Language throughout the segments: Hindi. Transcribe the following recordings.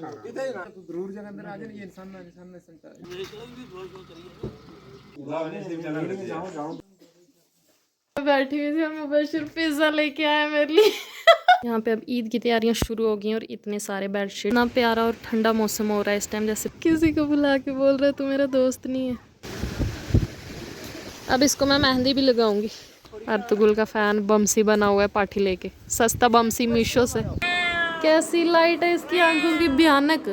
जरूर जगह अंदर आ जाए ये इंसान ने संता बैठी हुई थी और मुबशिर पिज्ज़ा लेके आया मेरे लिए। यहाँ पे अब ईद की तैयारियां शुरू हो गई हैं और इतने सारे बेडशीट, इतना प्यारा और ठंडा मौसम हो रहा है इस टाइम, जैसे किसी को बुला के बोल रहा है तू मेरा दोस्त नहीं है। अब इसको मैं मेहंदी भी लगाऊंगी। अर्तुगुल का फैन बमसी बना हुआ है पाठी लेके, सस्ता बमसी मीशो से। कैसी लाइट है इसकी आंखों की, भयानक।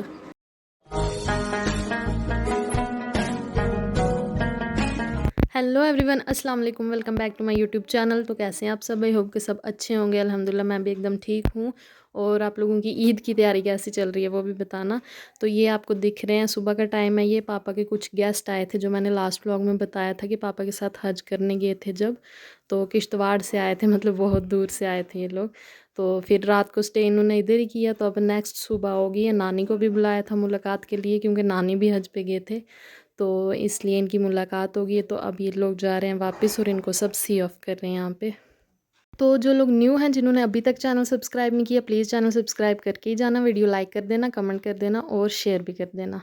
हेलो एवरीवन, अस्सलाम वालेकुम, welcome back to my YouTube channel. तो कैसे हैं आप सब? आई होप कि सब अच्छे होंगे। अल्हम्दुलिल्लाह मैं भी एकदम ठीक हूँ। और आप लोगों की ईद की तैयारी कैसी चल रही है वो भी बताना। तो ये आपको दिख रहे हैं, सुबह का टाइम है। ये पापा के कुछ गेस्ट आए थे, जो मैंने लास्ट व्लॉग में बताया था कि पापा के साथ हज करने गए थे जब, तो किश्तवाड़ से आए थे, मतलब बहुत दूर से आए थे ये लोग। तो फिर रात को स्टे इन्होंने इधर ही किया। तो अब नेक्स्ट सुबह होगी। नानी को भी बुलाया था मुलाकात के लिए, क्योंकि नानी भी हज पे गए थे, तो इसलिए इनकी मुलाकात होगी। तो अब ये लोग जा रहे हैं वापस और इनको सब सी ऑफ कर रहे हैं यहाँ पे। तो जो लोग न्यू हैं, जिन्होंने अभी तक चैनल सब्सक्राइब नहीं किया, प्लीज़ चैनल सब्सक्राइब करके ही जाना। वीडियो लाइक कर देना, कमेंट कर देना और शेयर भी कर देना।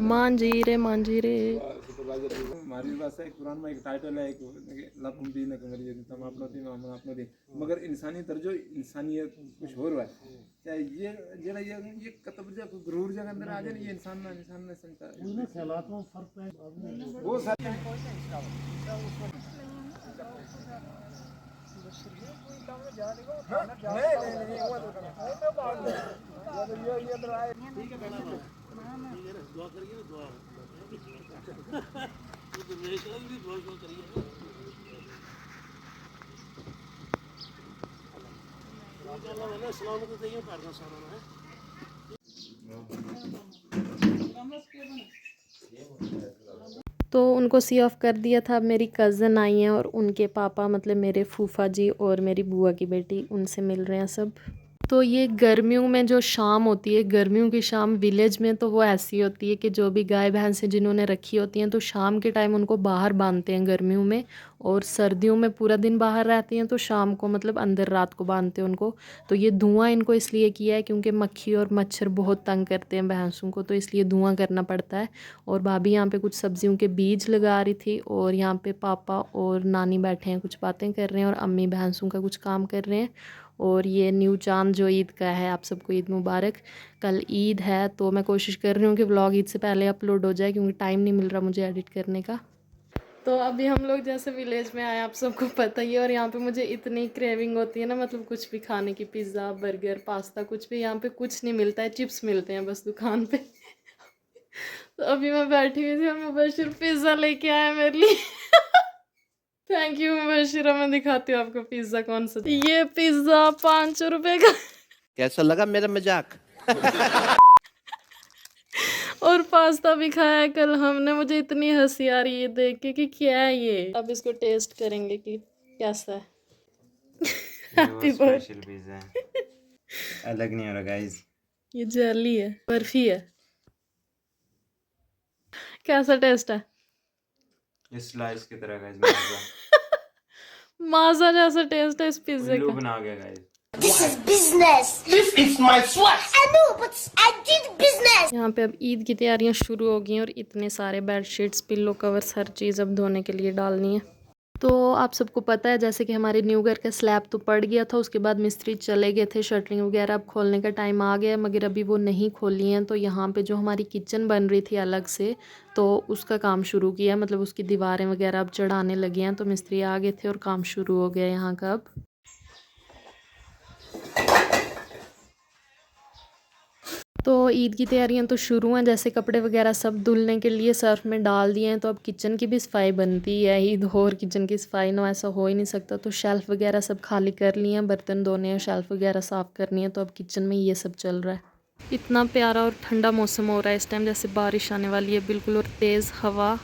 मांझी रे। हमारी भाषा एक कुरान में एक टाइटल है, एक लकुम दीनकुम वलिय दीन, तुम अपनो दीन हम अपनो दीन। मगर इंसानी दर्जो इंसानियत कुछ हो रहा है। चाहे ये जरा ये कतबजा गुरूर जगह अंदर आ जाए ये इंसान ने संता है हालात में फर्क है वो सारे तो उनको सी ऑफ कर दिया था। अब मेरी कज़न आई हैं और उनके पापा, मतलब मेरे फूफा जी और मेरी बुआ की बेटी, उनसे मिल रहे हैं सब। तो ये गर्मियों में जो शाम होती है, गर्मियों की शाम विलेज में तो वो ऐसी होती है कि जो भी गाय भैंस जिन्होंने रखी होती हैं, तो शाम के टाइम उनको बाहर बांधते हैं गर्मियों में। और सर्दियों में पूरा दिन बाहर रहती हैं, तो शाम को मतलब अंदर रात को बांधते हैं उनको। तो ये धुआं इनको इसलिए किया है क्योंकि मक्खी और मच्छर बहुत तंग करते हैं भैंसों को, तो इसलिए धुआं करना पड़ता है। और भाभी यहाँ पे कुछ सब्जियों के बीज लगा रही थी, और यहाँ पे पापा और नानी बैठे हैं, कुछ बातें कर रहे हैं, और अम्मी भैंसों का कुछ काम कर रहे हैं। और ये न्यू चांद जो ईद का है, आप सबको ईद मुबारक। कल ईद है, तो मैं कोशिश कर रही हूँ कि व्लॉग ईद से पहले अपलोड हो जाए, क्योंकि टाइम नहीं मिल रहा मुझे एडिट करने का। तो अभी हम लोग जैसे विलेज में आए, आप सबको पता ही है। और यहाँ पे मुझे इतनी क्रेविंग होती है ना, मतलब कुछ भी खाने की, पिज़्ज़ा बर्गर पास्ता कुछ भी। यहाँ पे कुछ नहीं मिलता है, चिप्स मिलते हैं बस दुकान पे। तो अभी मैं बैठी हुई थी और मुबशिर पिज़्ज़ा लेके आया मेरे लिए। Thank you Mubashira. मैं दिखाती हूँ आपको पिज़्ज़ा कौन सा। ये पिज़्ज़ा 500 रुपये का। कैसा लगा मेरा मजाक? और पास्ता भी खाया कल हमने। मुझे इतनी हंसी आ रही है देख के कि क्या है ये। अब इसको टेस्ट करेंगे कि कैसा है। हैप्पी स्पेशल पिज़्ज़ा है, अलग नहीं हो रहा गाइस। ये जेली है, बर्फी है। कैसा टेस्ट है? ये स्लाइस की तरह गाइस, मजा माजा जैसा टेस्ट है इस पिज्जे उल्लू का। बना गया guys. This is business. This is my swag. I know, but I did business. यहाँ पे अब ईद की तैयारियां शुरू हो गई हैं और इतने सारे बेडशीट्स, पिल्लो कवर्स, हर चीज़ अब धोने के लिए डालनी है। तो आप सबको पता है, जैसे कि हमारे न्यू घर का स्लैब तो पड़ गया था, उसके बाद मिस्त्री चले गए थे, शटरिंग वगैरह अब खोलने का टाइम आ गया, मगर अभी वो नहीं खोली हैं। तो यहाँ पे जो हमारी किचन बन रही थी अलग से, तो उसका काम शुरू किया, मतलब उसकी दीवारें वगैरह अब चढ़ाने लगे हैं। तो मिस्त्री आ गए थे और काम शुरू हो गया यहाँ का अब। तो ईद की तैयारियां तो शुरू हैं, जैसे कपड़े वगैरह सब धुलने के लिए सर्फ में डाल दिए हैं। तो अब किचन की भी सफाई बनती है, ईद हो और किचन की सफाई ना, ऐसा हो ही नहीं सकता। तो शेल्फ़ वगैरह सब खाली कर लिए हैं, बर्तन धोने हैं, शेल्फ़ वगैरह साफ़ करनी है। तो अब किचन में ये सब चल रहा है। इतना प्यारा और ठंडा मौसम हो रहा है इस टाइम, जैसे बारिश आने वाली है बिल्कुल, और तेज़ हवा।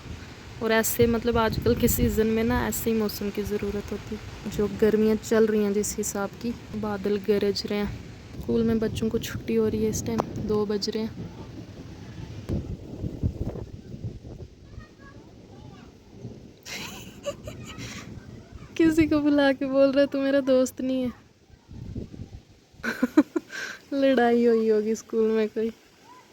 और ऐसे मतलब आजकल के सीज़न में ना ऐसे ही मौसम की ज़रूरत होती है। जो गर्मियाँ चल रही हैं जिस हिसाब की, बादल गरज रहे हैं। स्कूल में बच्चों को छुट्टी हो रही है इस टाइम, 2 बज रहे हैं। किसी को बुला के बोल रहा है तू मेरा दोस्त नहीं है। लड़ाई हुई होगी स्कूल में कोई।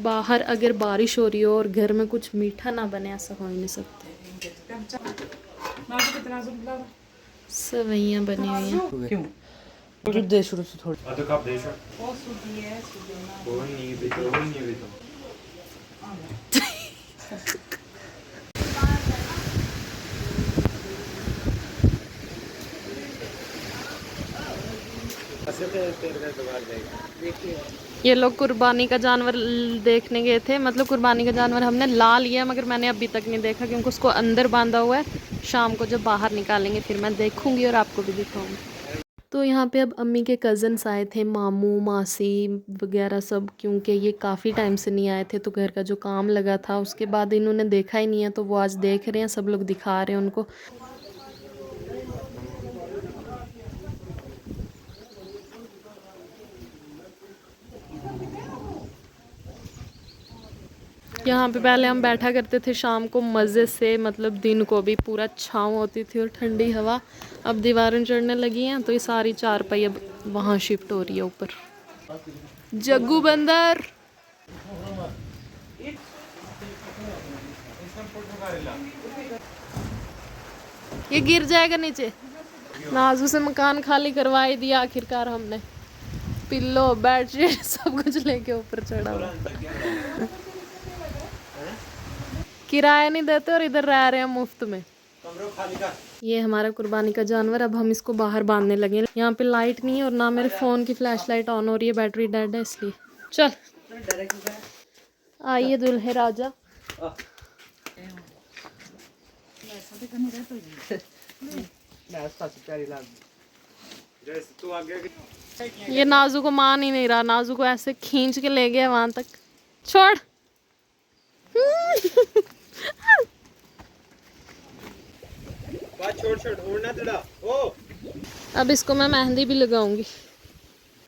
बाहर अगर बारिश हो रही हो और घर में कुछ मीठा ना बने, ऐसा हो ही नहीं सकता। सवैयाँ बनी हुई हैं। क्यों दूध दे शुरू से थोड़ी आधा कप दे सर कोई नहीं भी तो ये लोग कुर्बानी का जानवर देखने गए थे, मतलब कुर्बानी का जानवर हमने ला लिया, मगर मैंने अभी तक नहीं देखा क्योंकि उसको अंदर बांधा हुआ है। शाम को जब बाहर निकालेंगे फिर मैं देखूंगी और आपको भी दिखाऊंगी। तो यहाँ पे अब अम्मी के कज़न्स आए थे, मामू मासी वगैरह सब, क्योंकि ये काफ़ी टाइम से नहीं आए थे तो घर का जो काम लगा था उसके बाद इन्होंने देखा ही नहीं है, तो वो आज देख रहे हैं, सब लोग दिखा रहे हैं उनको। यहाँ पे पहले हम बैठा करते थे शाम को मज़े से, मतलब दिन को भी पूरा छाँव होती थी और ठंडी हवा। अब दीवारें चढ़ने लगी हैं तो ये सारी चारपाई अब वहाँ शिफ्ट हो रही है ऊपर। जग्गू बंदर ये गिर जाएगा नीचे। नाजू से मकान खाली करवा ही दिया आखिरकार हमने। पिल्लो बेडशीट सब कुछ लेके ऊपर चढ़ा। किराया नहीं देते और इधर रह रहे हैं मुफ्त में। ये हमारा कुर्बानी का जानवर, अब हम इसको बाहर बांधने लगे। यहाँ पे लाइट नहीं है और ना मेरे फ़ोन की फ्लैश लाइट ऑन हो रही है, बैटरी डेड है इसलिए। चल आइए दुल्हे राजा। ये नाजू को मान ही नहीं रहा, नाजू को ऐसे खींच के ले गया वहां तक। छोड़ अब इसको मैं मेहंदी भी लगाऊंगी।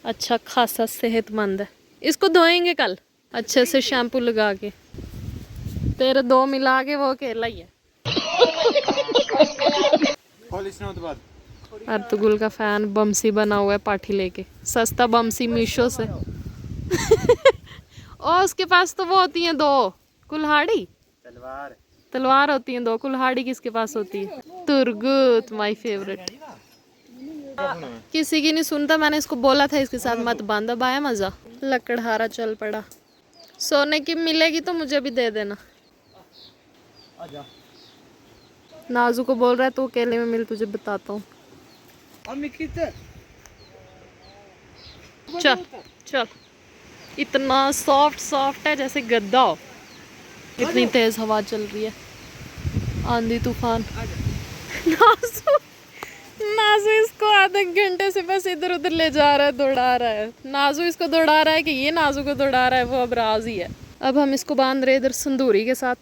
अच्छा खासा सेहतमंद है। इसको धोएंगे कल अच्छे से शैम्पू लगा के। तेरे दो मिला के वो अकेला ही है। अर्तुगुल का फैन बमसी बना हुआ है पाठी लेके, सस्ता बमसी मीशो से। और उसके पास तो वो होती हैं दो कुल्हाड़ी, तलवार होती हैं दो, कुल्हाड़ी किसके पास होती है? Turgut my favourite. किसी की नहीं सुनता, मैंने इसको बोला था इसके साथ मत बांधा। बाया मजा। लकड़हारा चल पड़ा। सोने की मिलेगी तो मुझे भी दे देना। नाजू को बोल रहा है तू अकेले में मिल, तुझे बताता हूँ। चल चल। इतना सॉफ्ट सॉफ्ट है जैसे गद्दा हो। इतनी तेज हवा चल रही है, आंधी तूफान। नाजू नाजू इसको आधे घंटे से बस इधर उधर ले जा रहा है, दौड़ा रहा है। नाजू इसको दौड़ा रहा है कि ये नाजू को दौड़ा रहा है, वो अब राजी है। अब हम इसको बांध रहे इधर संदूरी के साथ।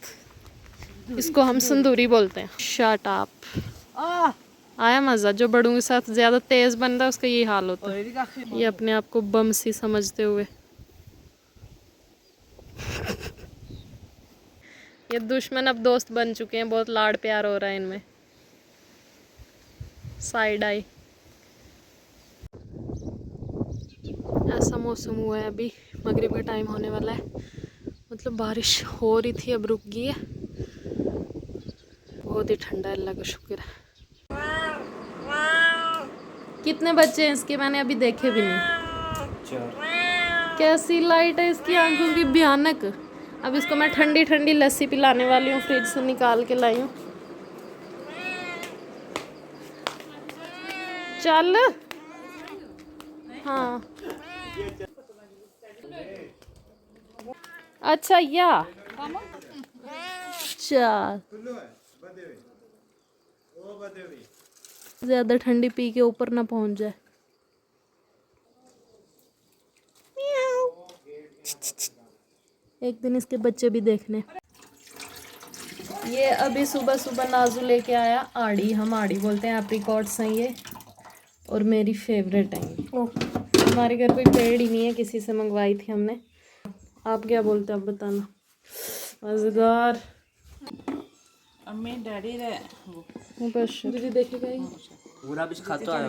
इसको हम संदूरी बोलते हैं। Shut up. आया मजा। जो बड़ों के साथ ज्यादा तेज बनता है उसका ये हाल होता है। ये अपने आप को बमसी समझते हुए। ये दुश्मन अब दोस्त बन चुके हैं, बहुत लाड़ प्यार हो रहा है इनमें। Side I. ऐसा मौसम हुआ है, अभी मगरिब का टाइम होने वाला है। मतलब बारिश हो रही थी, अब रुक गई है। बहुत ही ठंडा है, अल्लाह का शुक्र है। कितने बच्चे हैं इसके, मैंने अभी देखे भी नहीं। कैसी लाइट है इसकी आंखों की, भयानक। अब इसको मैं ठंडी ठंडी लस्सी पिलाने वाली हूँ, फ्रिज से निकाल के लाई हूँ। चल हाँ अच्छा या चल। ज्यादा ठंडी पी के ऊपर ना पहुंच जाए। एक दिन इसके बच्चे भी देखने। ये अभी सुबह सुबह नाजू लेके आया आड़ी, हम आड़ी बोलते हैं, एप्रिकॉट्स हैं ये, और मेरी फेवरेट है ये। हमारे घर कोई पेड़ ही नहीं है, किसी से मंगवाई थी हमने। आप क्या बोलते हैं, आप बताना। मजेदार। अम्मी डैडी रे बस दीदी देखेगा ही। पूरा भी खाता है।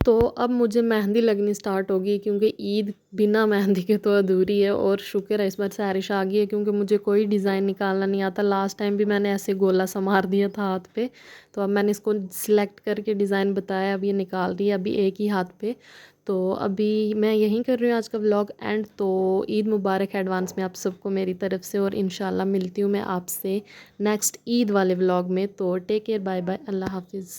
तो अब मुझे मेहंदी लगनी स्टार्ट होगी क्योंकि ईद बिना मेहंदी के तो अधूरी है। और शुक्र है इस बार सारिश आ गई है क्योंकि मुझे कोई डिज़ाइन निकालना नहीं आता। लास्ट टाइम भी मैंने ऐसे गोला सा मार दिया था हाथ पे, तो अब मैंने इसको सिलेक्ट करके डिज़ाइन बताया, अब ये निकाल रही है अभी एक ही हाथ पे। तो अभी मैं यहीं कर रही हूँ आज का व्लॉग एंड। तो ईद मुबारक है एडवांस में आप सबको मेरी तरफ से, और इंशाल्लाह मिलती हूँ मैं आपसे नेक्स्ट ईद वाले व्लॉग में। तो टेक केयर, बाय बाय, अल्लाह हाफिज़।